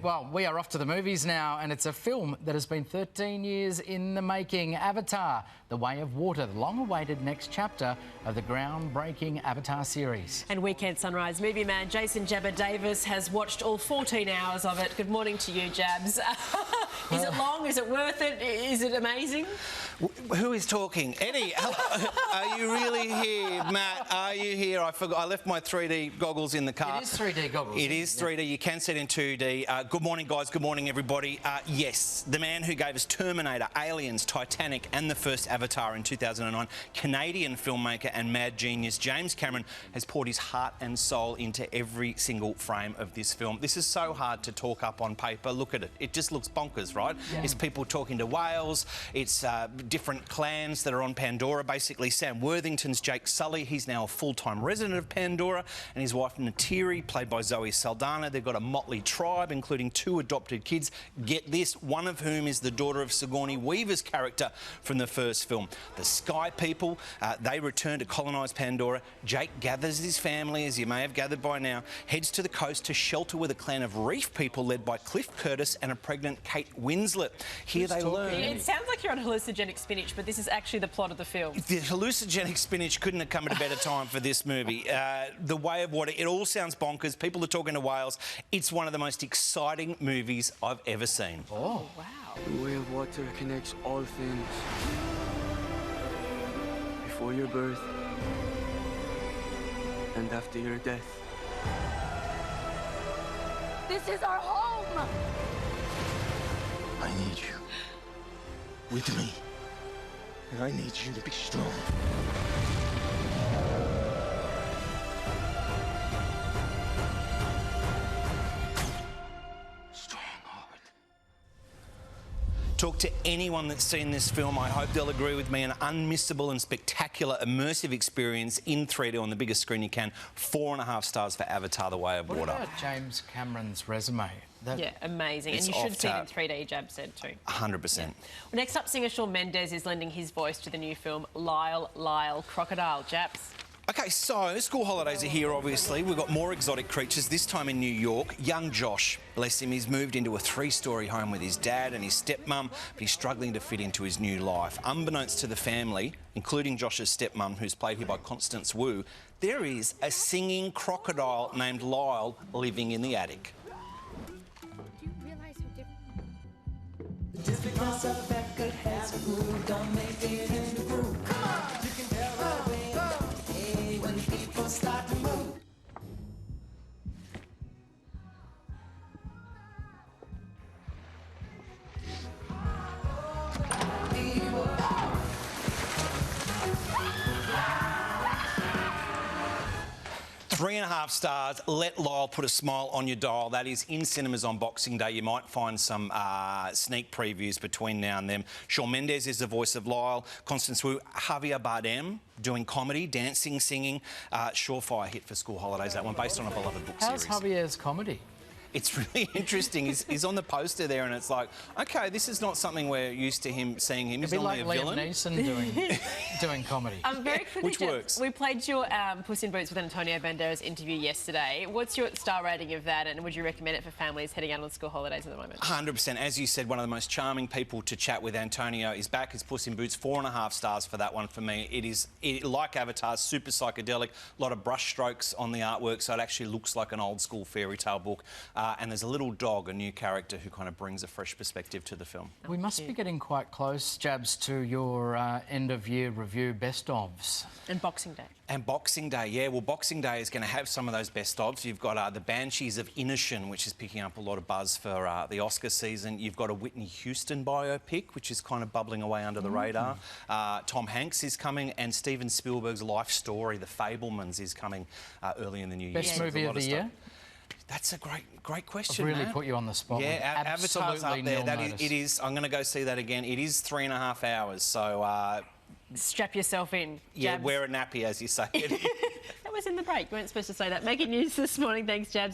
Well, we are off to the movies now, and it's a film that has been 13 years in the making. Avatar, The Way of Water, the long-awaited next chapter of the groundbreaking Avatar series. And Weekend Sunrise movie man Jason Jabba Davis has watched all 14 hours of it. Good morning to you, Jabs. Is it long? Is it worth it? Is it amazing? Who is talking? Eddie, are you really here? Matt, are you here? I forgot. I left my 3D goggles in the car. It is 3D goggles. It is 3D. You can see it in 2D. Good morning, guys. Good morning, everybody. Yes, the man who gave us Terminator, Aliens, Titanic and the first Avatar in 2009, Canadian filmmaker and mad genius James Cameron has poured his heart and soul into every single frame of this film. This is so hard to talk up on paper. Look at it. It just looks bonkers, right? Yeah. It's people talking to whales. It's different clans that are on Pandora. Basically, Sam Worthington's Jake Sully. He's now a full-time resident of Pandora, and his wife Natiri, played by Zoe Saldana. They've got a motley tribe, including 2 adopted kids. Get this, one of whom is the daughter of Sigourney Weaver's character from the first film. The Sky People, they return to colonise Pandora. Jake gathers his family, as you may have gathered by now, heads to the coast to shelter with a clan of reef people led by Cliff Curtis and a pregnant Kate Winslet. Here they learn... It sounds like you're on hallucinogenic spinach, but this is actually the plot of the film. The hallucinogenic spinach couldn't have come at a better time for this movie. The Way of Water, it all sounds bonkers. People are talking to whales. It's one of the most exciting movies I've ever seen. Oh, wow. The way of water connects all things. Before your birth and after your death. This is our home! I need you with me. And I need you to be strong. Talk to anyone that's seen this film. I hope they'll agree with me. An unmissable and spectacular immersive experience in 3D on the biggest screen you can. 4.5 stars for Avatar: The Way of Water. What about James Cameron's resume? Yeah, amazing. And you should see it in 3D, Jab said too. 100%. Yeah. Well, next up, singer Shawn Mendes is lending his voice to the new film Lyle, Crocodile. Jabs. OK, so school holidays are here, obviously. We've got more exotic creatures, this time in New York. Young Josh, bless him, he's moved into a 3-storey home with his dad and his stepmum, but he's struggling to fit into his new life. Unbeknownst to the family, including Josh's stepmum, who's played here by Constance Wu, there is a singing crocodile named Lyle living in the attic. Do you realise how different... Just because a record has a groove, don't make it in the groove. Come on! You can tell right away. Hey, when people start to move. Three and a half stars. Let Lyle put a smile on your dial. That is in cinemas on Boxing Day. You might find some sneak previews between now and then. Shawn Mendes is the voice of Lyle. Constance Wu, Javier Bardem doing comedy, dancing, singing. Surefire hit for school holidays, that one, based on a beloved book series. How's Javier's comedy? It's really interesting. He's on the poster there, and it's like, OK, this is not something we're used to seeing him. He's normally like a villain. Liam Neeson doing comedy. Very quickly, which works. We played your Puss in Boots with Antonio Banderas interview yesterday. What's your star rating of that, and would you recommend it for families heading out on school holidays at the moment? 100%. As you said, one of the most charming people to chat with. Antonio is back as Puss in Boots. 4.5 stars for that one for me. It is, like Avatar, super psychedelic. A lot of brush strokes on the artwork, so it actually looks like an old school fairy tale book. And there's a little dog, a new character who kind of brings a fresh perspective to the film. We must be getting quite close, Jabs, to your end-of-year review best-ofs. And Boxing Day. And Boxing Day, yeah. Well, Boxing Day is going to have some of those best-ofs. You've got The Banshees of Inisherin, which is picking up a lot of buzz for the Oscar season. You've got a Whitney Houston biopic, which is kind of bubbling away under the radar. Tom Hanks is coming, and Steven Spielberg's life story, The Fabelmans, is coming early in the new year. Best movie of the year? That's a great question. I've really put you on the spot. Yeah, Avatar's up there. It is. I'm going to go see that again. It is 3.5 hours, so... strap yourself in. Yeah, Jabs. wear a nappy, as you say. That was in the break. You weren't supposed to say that. Making news this morning. Thanks, Jabs.